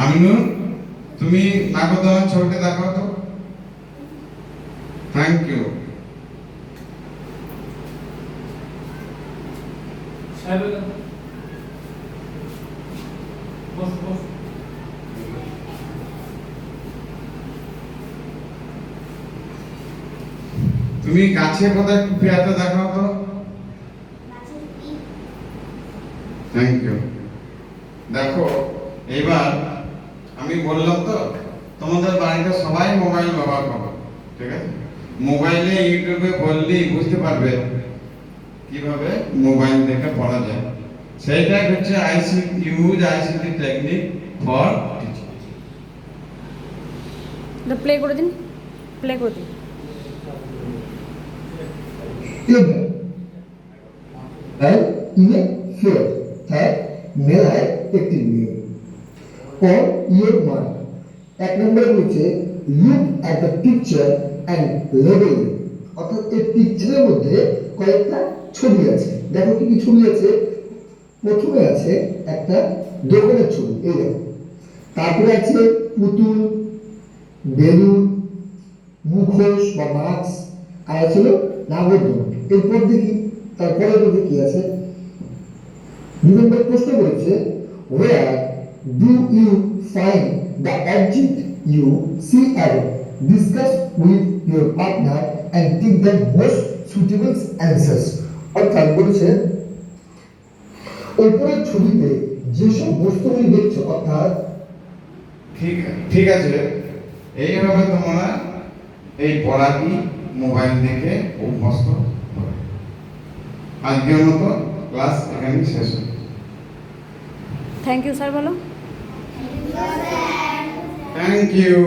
আমিনুর, তুমি নাগরদোলার ছবিটা দেখাও তো। Thank you. তুমি গাছের কথা একটু পেয়ারটা দেখাও তো। Thank you. দেখো, এবার আমি বললাম তো তোমাদের বাড়িতে সবাই মোবাইল ব্যবহার করো, ঠিক আছে? মোবাইলে ইউটিউবে বললেই বুঝতে পারবে কিভাবে মোবাইল দেখে পড়া যায়। সেইটাই হচ্ছে ICT technique for teaching. Play করে দিন, প্লে করে দিন। মেলায় একটি নিয়ম or your mark। এক নম্বরে বলছে look at the picture and label it। অর্থাৎ এই পিকচারের মধ্যে কয়েকটা ছবি আছে। দেখো কি কি ছবি আছে। প্রথমে আছে একটা দোকানের ছবি, এই দেখো। তারপরে আছে পুতুল, বেলুন, মুখোশ বা মাস্ক, আর আছে নাগরদোলনা। এরপর দেখি তারপরে দেখি কি আছে। 2 নম্বর প্রশ্ন বলেছে where do you find the object you see around? Discuss with your partner and take the most suitable answers। অর্থাৎ বলেছে উপরের ছবিতে যেসব বস্তুগুলি দেখছো, অর্থাৎ ঠিক আছে, এইভাবে তোমরা এই পড়াটি মোবাইল দেখে অভ্যস্ত হবে। আজকের মতো ক্লাস এখানেই শেষ হলো। থ্যাংক ইউ স্যার বলো। Thank you.